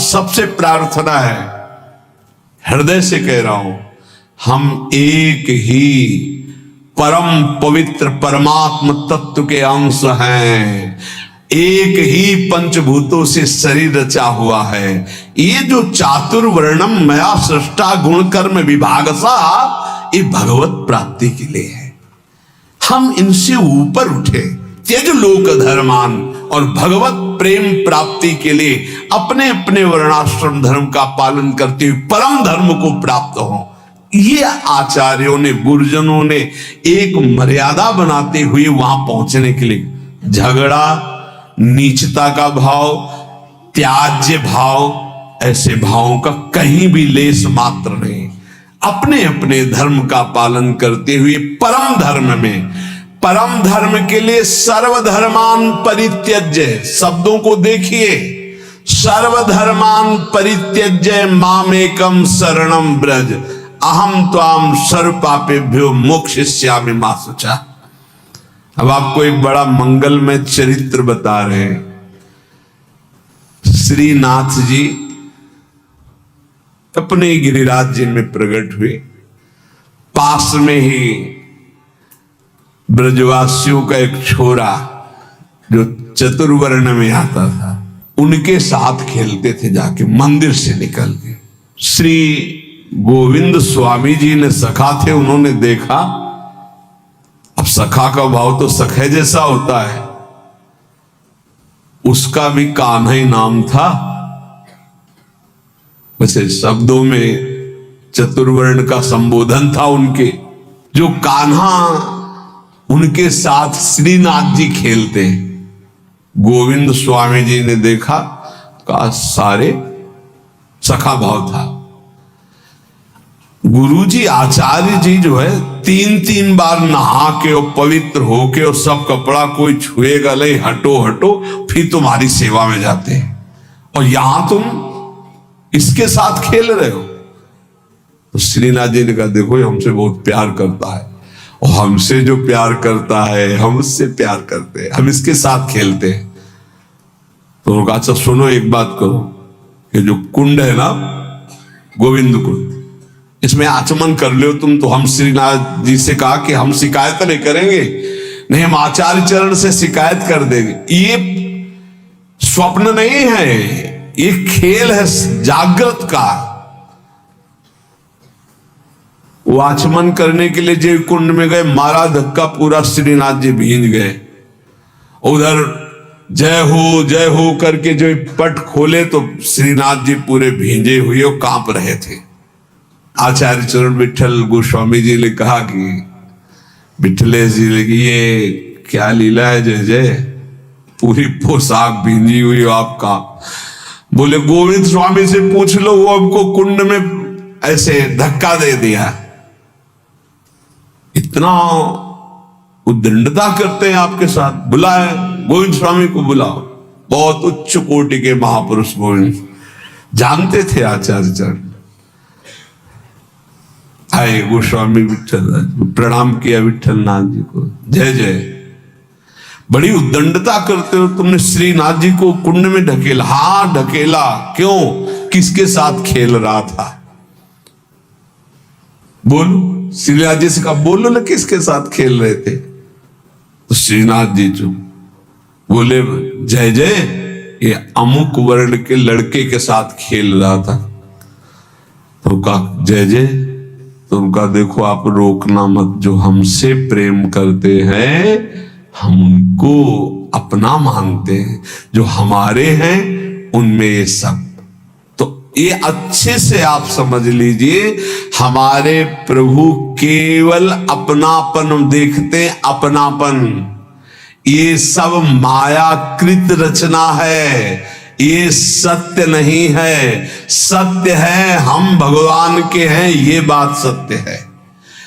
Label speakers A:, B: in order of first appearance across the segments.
A: सबसे प्रार्थना है, हृदय से कह रहा हूं, हम एक ही परम पवित्र परमात्म तत्व के अंश हैं। एक ही पंचभूतों से शरीर रचा हुआ है। ये जो चातुर्वर्णम मया सृष्टा गुण कर्म विभागसा, ये भगवत प्राप्ति के लिए है। हम इनसे ऊपर उठे, त्यज लोक धर्मान, और भगवत प्रेम प्राप्ति के लिए अपने अपने वर्णाश्रम धर्म का पालन करते हुए परम धर्म को प्राप्त हो। ये आचार्यों ने, गुरुजनों ने एक मर्यादा बनाते हुए वहां पहुंचने के लिए झगड़ा, नीचता का भाव, त्याज्य भाव, ऐसे भावों का कहीं भी लेस मात्र नहीं। अपने अपने धर्म का पालन करते हुए परम धर्म में, परम धर्म के लिए सर्वधर्मान परित्यज्य, शब्दों को देखिए, सर्वधर्मान परित्यज्य मामेकम शरणम ब्रज, अहम त्वाम सर्व पापेभ्यो मोक्षयिष्यामि मा शुचा। अब आपको एक बड़ा मंगलमय चरित्र बता रहे हैं। श्रीनाथ जी अपने गिरिराज जी में प्रकट हुए। पास में ही ब्रजवासियों का एक छोरा जो चतुर्वर्ण में आता था, उनके साथ खेलते थे जाके मंदिर से निकल के। श्री गोविंद स्वामी जी ने सखा थे, उन्होंने देखा। अब सखा का भाव तो सखे जैसा होता है, उसका भी कान्हा ही नाम था। वैसे शब्दों में चतुर्वर्ण का संबोधन था उनके। जो कान्हा उनके साथ श्रीनाथ जी खेलते, गोविंद स्वामी जी ने देखा, का सारे सखा भाव था। गुरुजी आचार्य जी जो है 3-3 बार नहा के और पवित्र होके और सब कपड़ा कोई छुएगा नहीं, हटो हटो, फिर तुम्हारी सेवा में जाते हैं, और यहां तुम इसके साथ खेल रहे हो। तो श्रीनाथ जी ने कहा, देखो ये हमसे बहुत प्यार करता है, और हमसे जो प्यार करता है हम उससे प्यार करते हैं, हम इसके साथ खेलते हैं। तो उन्होंने कहा, अच्छा सुनो, एक बात करो, ये जो कुंड है ना, गोविंद कुंड, इसमें आचमन कर लो तुम। तो हम श्रीनाथ जी से कहा कि हम शिकायत नहीं करेंगे, नहीं हम आचार्य चरण से शिकायत कर देंगे। ये स्वप्न नहीं है, ये खेल है जागृत का। वो आचमन करने के लिए जय कुंड में गए, मारा धक्का, पूरा श्रीनाथ जी भींज गए। उधर जय हो करके जो पट खोले तो श्रीनाथ जी पूरे भींजे हुए और कांप रहे थे। आचार्य चरण विठल गोस्वामी जी ने कहा कि विठलेश जी ने, ये क्या लीला है जय जय, पूरी पोशाक भींजी हुई आपका। बोले गोविंद स्वामी से पूछ लो, वो हमको कुंड में ऐसे धक्का दे दिया। इतना उद्दंडता करते हैं आपके साथ, बुलाए गोविंद स्वामी को, बुलाओ। बहुत उच्च कोटि के महापुरुष गोविंद जानते थे आचार्य चरण। आए गोस्वामी विठल, प्रणाम किया विठल नाथ जी को, जय जय, बड़ी उद्दंडता करते हो तुमने श्रीनाथ जी को कुंड में ढकेला। हाँ ढकेला, क्यों, किसके साथ खेल रहा था, बोलो। श्रीनाथ जी से कहा, बोलो ना किसके साथ खेल रहे थे। तो श्रीनाथ जी जो बोले, जय जय, ये अमुक वर्ण के लड़के के साथ खेल रहा था। तो कहा, जय जय, तो उनका देखो आप रोकना मत, जो हमसे प्रेम करते हैं हम उनको अपना मानते हैं, जो हमारे हैं उनमें ये सब। तो ये अच्छे से आप समझ लीजिए, हमारे प्रभु केवल अपनापन देखते, अपनापन। ये सब मायाकृत रचना है, ये सत्य नहीं है। सत्य है हम भगवान के हैं, ये बात सत्य है।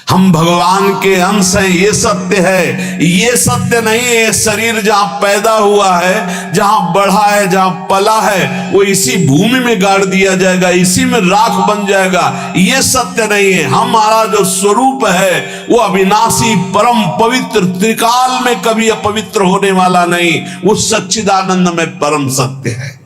A: हम भगवान के अंश हैं, ये सत्य है। ये सत्य नहीं है शरीर जहां पैदा हुआ है, जहां बढ़ा है, जहां पला है, वो इसी भूमि में गाड़ दिया जाएगा, इसी में राख बन जाएगा। ये सत्य नहीं है। हमारा जो स्वरूप है वो अविनाशी, परम पवित्र, त्रिकाल में कभी अपवित्र होने वाला नहीं, वो सच्चिदानंद में परम सत्य है।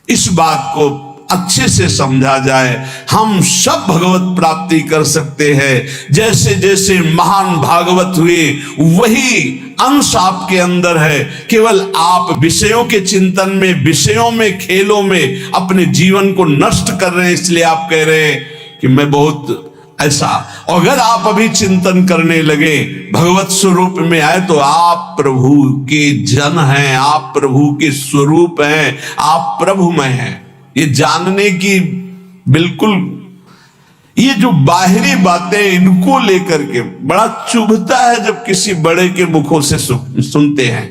A: इस बात को अच्छे से समझा जाए, हम सब भगवत प्राप्ति कर सकते हैं। जैसे जैसे महान भागवत हुए वही अंश आपके अंदर है। केवल आप विषयों के चिंतन में, विषयों में, खेलों में अपने जीवन को नष्ट कर रहे हैं, इसलिए आप कह रहे हैं कि मैं बहुत ऐसा। अगर आप अभी चिंतन करने लगे, भगवत स्वरूप में आए, तो आप प्रभु के जन हैं, आप प्रभु के स्वरूप हैं, आप प्रभुमय हैं। ये जानने की बिल्कुल, ये जो बाहरी बातें इनको लेकर के बड़ा चुभता है जब किसी बड़े के मुखों से सुनते हैं।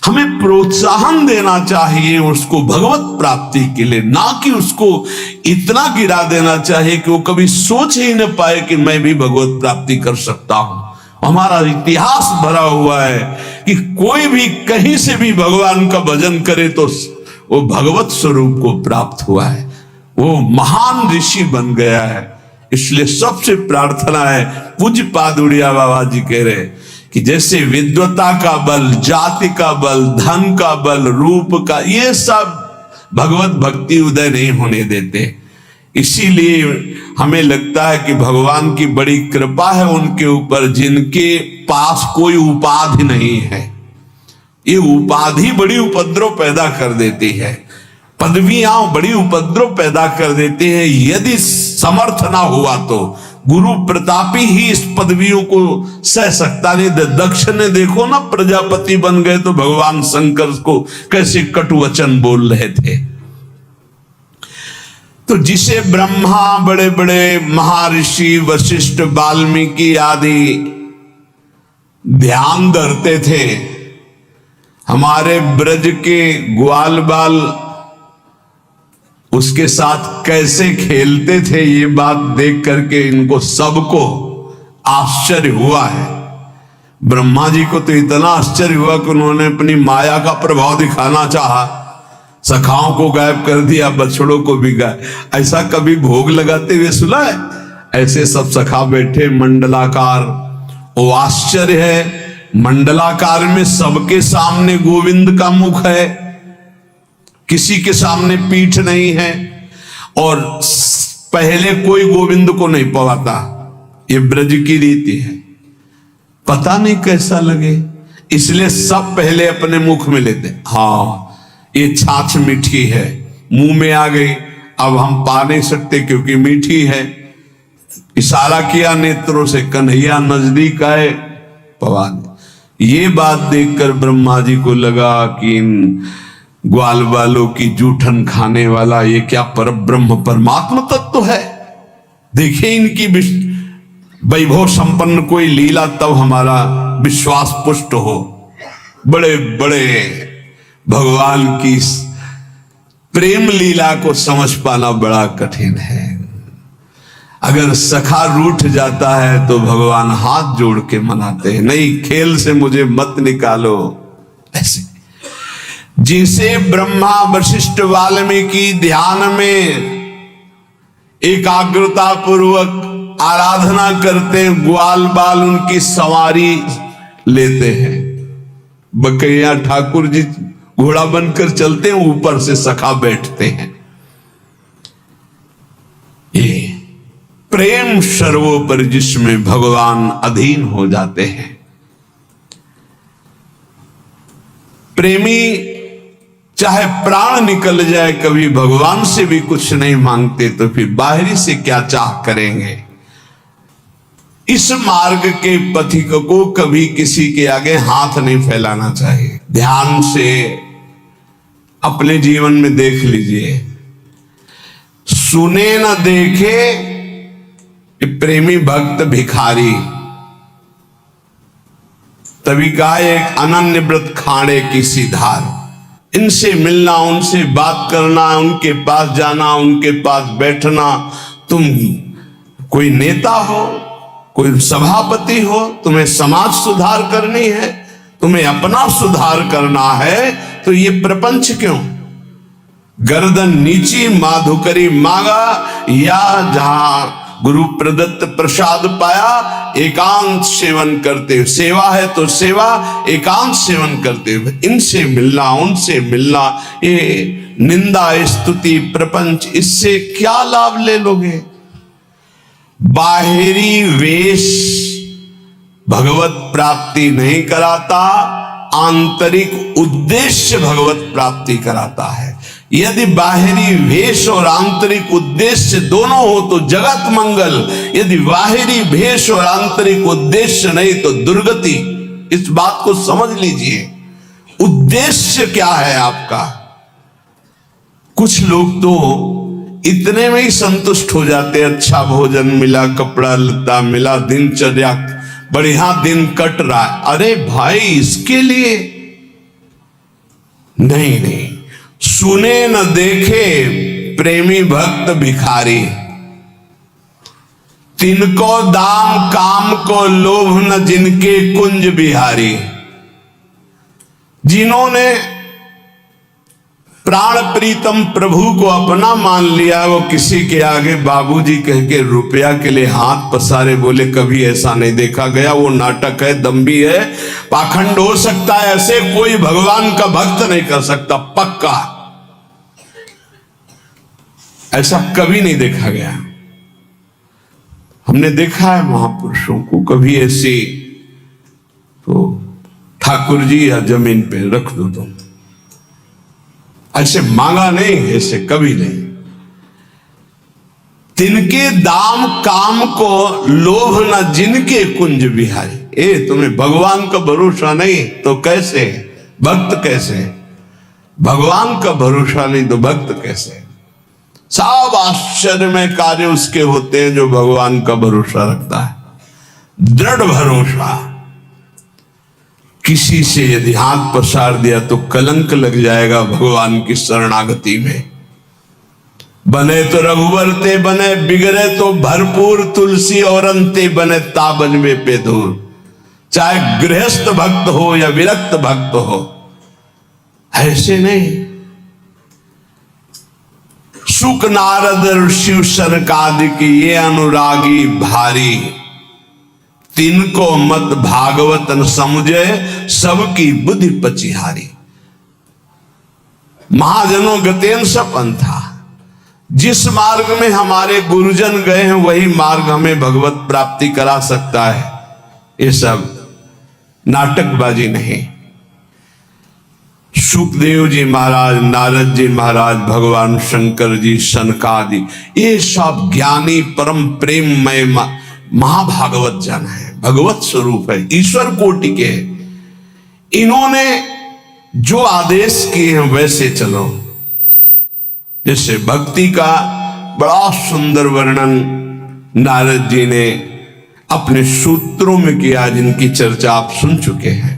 A: हमें प्रोत्साहन देना चाहिए उसको भगवत प्राप्ति के लिए, ना कि उसको इतना गिरा देना चाहिए कि वो कभी सोच ही न पाए कि मैं भी भगवत प्राप्ति कर सकता हूं। हमारा इतिहास भरा हुआ है कि कोई भी कहीं से भी भगवान का भजन करे तो वो भगवत स्वरूप को प्राप्त हुआ है, वो महान ऋषि बन गया है। इसलिए सबसे प्रार्थना है, पूज्य पादुड़िया बाबा जी कह रहे कि जैसे विद्वता का बल, जाति का बल, धन का बल, रूप का, ये सब भगवत भक्ति उदय नहीं होने देते। इसीलिए हमें लगता है कि भगवान की बड़ी कृपा है उनके ऊपर जिनके पास कोई उपाधि नहीं है। ये उपाधि बड़ी उपद्रव पैदा कर देती है, पदवियां बड़ी उपद्रव पैदा कर देती है। यदि समर्थ ना हुआ तो गुरु प्रतापी ही इस पदवियों को सह सकता नहीं। दक्ष ने देखो ना, प्रजापति बन गए तो भगवान शंकर को कैसे कटु वचन बोल रहे थे। तो जिसे ब्रह्मा, बड़े बड़े महर्षि वशिष्ठ, वाल्मीकि आदि ध्यान धरते थे, हमारे ब्रज के ग्वाल बाल उसके साथ कैसे खेलते थे, ये बात देख करके इनको सबको आश्चर्य हुआ है। ब्रह्मा जी को तो इतना आश्चर्य हुआ कि उन्होंने अपनी माया का प्रभाव दिखाना चाहा, सखाओं को गायब कर दिया, बछड़ों को भी गायब। ऐसा कभी भोग लगाते हुए सुना है? ऐसे सब सखा बैठे मंडलाकार। वो आश्चर्य है, मंडलाकार में सबके सामने गोविंद का मुख है, किसी के सामने पीठ नहीं है, और पहले कोई गोविंद को नहीं पवाता। ये ब्रज की रीति है, पता नहीं कैसा लगे, इसलिए सब पहले अपने मुख में लेते। हाँ, ये छाछ मीठी है, मुंह में आ गई, अब हम पा नहीं सकते क्योंकि मीठी है। इशारा किया नेत्रों से, कन्हैया नजदीक आए, पवा दे। ये बात देखकर ब्रह्मा जी को लगा कि इन ग्वाल बालों की जूठन खाने वाला ये क्या पर ब्रह्म परमात्मा तत्व है। देखिए इनकी वैभव संपन्न कोई लीला, तब हमारा विश्वास पुष्ट हो। बड़े बड़े भगवान की प्रेम लीला को समझ पाना बड़ा कठिन है। अगर सखा रूठ जाता है तो भगवान हाथ जोड़ के मनाते हैं, नहीं खेल से मुझे मत निकालो। ऐसे जिसे ब्रह्मा वशिष्ठ वाल्मीकि ध्यान में एकाग्रता पूर्वक आराधना करते हैं, ग्वाल बाल उनकी सवारी लेते हैं। बकैया ठाकुर जी घोड़ा बनकर चलते हैं, ऊपर से सखा बैठते हैं। ये प्रेम सर्वोपरि जिसमें भगवान अधीन हो जाते हैं। प्रेमी चाहे प्राण निकल जाए, कभी भगवान से भी कुछ नहीं मांगते, तो फिर बाहरी से क्या चाह करेंगे। इस मार्ग के पथिक को कभी किसी के आगे हाथ नहीं फैलाना चाहिए। ध्यान से अपने जीवन में देख लीजिए, सुने न देखे प्रेमी भक्त भिखारी। तभी कहा एक अनन्य व्रत खाड़े की सी धार। इनसे मिलना, उनसे बात करना, उनके पास जाना, उनके पास बैठना। तुम कोई नेता हो, कोई सभापति हो, तुम्हें समाज सुधार करनी है, तुम्हें अपना सुधार करना है, तो ये प्रपंच क्यों? गर्दन नीची माधुकरी मांगा, या जहां गुरु प्रदत्त प्रसाद पाया एकांत सेवन करते हुए। सेवा है तो सेवा, एकांत सेवन करते हुए। इनसे मिलना, उनसे मिलना, ये निंदा स्तुति प्रपंच, इससे क्या लाभ ले लोगे? बाहरी वेश भगवत प्राप्ति नहीं कराता, आंतरिक उद्देश्य भगवत प्राप्ति कराता है। यदि बाहरी वेश और आंतरिक उद्देश्य दोनों हो तो जगत मंगल, यदि बाहरी वेश और आंतरिक उद्देश्य नहीं तो दुर्गति। इस बात को समझ लीजिए, उद्देश्य क्या है आपका। कुछ लोग तो इतने में ही संतुष्ट हो जाते, अच्छा भोजन मिला, कपड़ा लत्ता मिला, दिनचर्या बढ़िया दिन कट रहा है। अरे भाई, इसके लिए नहीं नहीं, सुने न देखे प्रेमी भक्त भिखारी, तिनको दाम काम को लोभ न जिनके कुंज बिहारी। जिन्होंने प्राण प्रीतम प्रभु को अपना मान लिया, वो किसी के आगे बाबूजी कह के रुपया के लिए हाथ पसारे, बोले कभी ऐसा नहीं देखा गया। वो नाटक है, दम्भी है, पाखंड हो सकता है, ऐसे कोई भगवान का भक्त नहीं कर सकता, पक्का। ऐसा कभी नहीं देखा गया। हमने देखा है महापुरुषों को, कभी ऐसे तो ठाकुर जी या जमीन पे रख दो तुम, ऐसे मांगा नहीं, ऐसे कभी नहीं। तिनके दाम काम को लोभ न जिनके कुंज बिहारी। तुम्हें भगवान का भरोसा नहीं तो कैसे भक्त, कैसे भगवान का भरोसा नहीं तो भक्त कैसे। सब आश्चर्य में कार्य उसके होते हैं जो भगवान का भरोसा रखता है, दृढ़ भरोसा। किसी से यदि हाथ पसार दिया तो कलंक लग जाएगा भगवान की शरणागति में। बने तो रघुवर ते बने, बिगड़े तो भरपूर तुलसी और अंते बने ताबन में पेदूर। चाहे गृहस्थ भक्त हो या विरक्त भक्त हो, ऐसे नहीं। सुख नारद शिव सनकादिक ये अनुरागी भारी, तिनको मत भागवत न समझे सबकी बुद्धि पचिहारी। महाजनों गतेन सपंथा, जिस मार्ग में हमारे गुरुजन गए हैं वही मार्ग हमें भगवत प्राप्ति करा सकता है। ये सब नाटकबाजी नहीं। सुखदेव जी महाराज, नारद जी महाराज, भगवान शंकर जी, सनकादि, ये सब ज्ञानी परम प्रेममय महाभागवत जन है, भगवत स्वरूप है, ईश्वर कोटि के। इन्होंने जो आदेश किए हैं वैसे चलो। जैसे भक्ति का बड़ा सुंदर वर्णन नारद जी ने अपने सूत्रों में किया, जिनकी चर्चा आप सुन चुके हैं।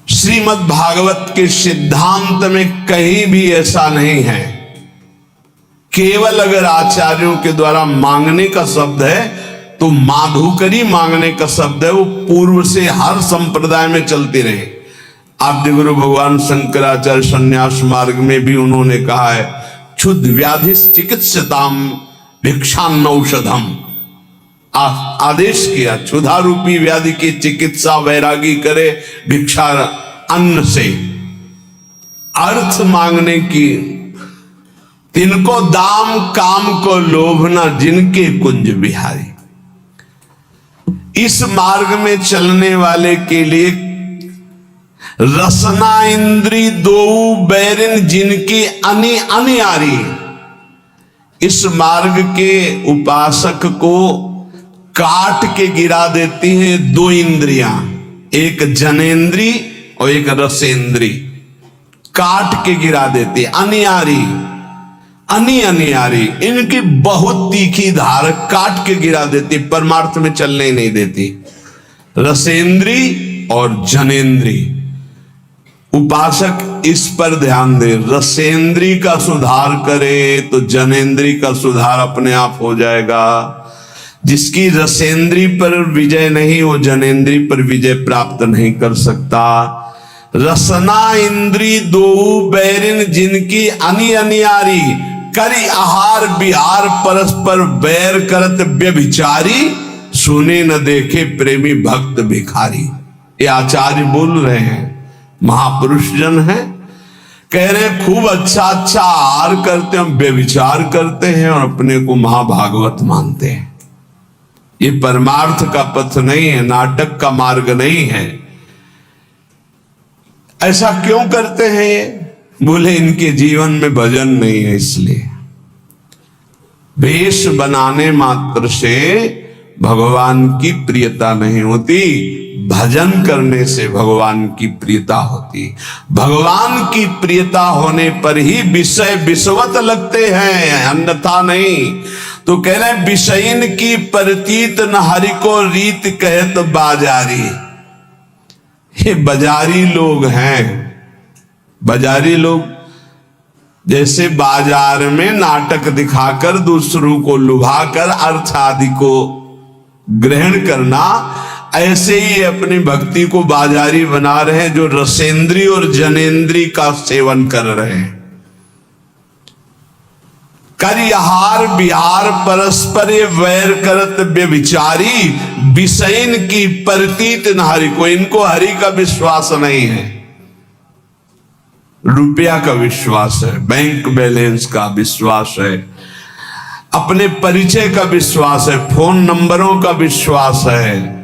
A: श्रीमद् भागवत के सिद्धांत में कहीं भी ऐसा नहीं है। केवल अगर आचार्यों के द्वारा मांगने का शब्द है तो माधुकरी मांगने का शब्द है, वो पूर्व से हर संप्रदाय में चलते रहे। आद्य गुरु भगवान शंकराचार्य संन्यास मार्ग में भी उन्होंने कहा है, क्षुद्ध व्याधि चिकित्सताम भिक्षान्न औषधम। आदेश किया, क्षुधा रूपी व्याधि की चिकित्सा वैरागी करे भिक्षा अन्न से। अर्थ मांगने की, तिनको दाम काम को लोभना जिनके कुंज बिहारी। इस मार्ग में चलने वाले के लिए रसना इंद्री दो बैरिन जिनकी अनि अनियारी। इस मार्ग के उपासक को काट के गिरा देती हैं दो इंद्रियां, एक जनेन्द्री और एक रसेंद्री। काट के गिरा देती, अनियारी, अनियारी, इनकी बहुत तीखी धार काट के गिरा देती, परमार्थ में चलने ही नहीं देती। रसेंद्री और जनेन्द्री, उपासक इस पर ध्यान दे। रसेंद्री का सुधार करे तो जनेन्द्री का सुधार अपने आप हो जाएगा। जिसकी रसेंद्री पर विजय नहीं, वो जनेन्द्री पर विजय प्राप्त नहीं कर सकता। रसना इंद्री दो बैरिन जिनकी अनियारी, करी आहार बिहार परस्पर बैर करत व्यभिचारी, सुने न देखे प्रेमी भक्त भिखारी। ये आचार्य बोल रहे हैं, महापुरुष जन है। कह रहे हैं खूब अच्छा अच्छा आहार करते हैं, व्यभिचार करते हैं और अपने को महाभागवत मानते हैं। ये परमार्थ का पथ नहीं है, नाटक का मार्ग नहीं है। ऐसा क्यों करते हैं ये? बोले इनके जीवन में भजन नहीं है, इसलिए। वेश बनाने मात्र से भगवान की प्रियता नहीं होती, भजन करने से भगवान की प्रियता होती। भगवान की प्रियता होने पर ही विषय विषवत लगते हैं, अन्यथा नहीं। तो कह रहे विषयन की प्रतीत न हरि को रीत कहत बाजारी। ये बाजारी लोग हैं। बाजारी लोग जैसे बाजार में नाटक दिखाकर दूसरों को लुभाकर अर्थ आदि को ग्रहण करना, ऐसे ही अपनी भक्ति को बाजारी बना रहे हैं, जो रसेंद्री और जनेन्द्री का सेवन कर रहे हैं। करिहार बिहार परस्पर वैर करत व्यभिचारी, विषयन की प्रतीत न हरि को। इनको हरि का विश्वास नहीं है, रुपया का विश्वास है, बैंक बैलेंस का विश्वास है, अपने परिचय का विश्वास है, फोन नंबरों का विश्वास है।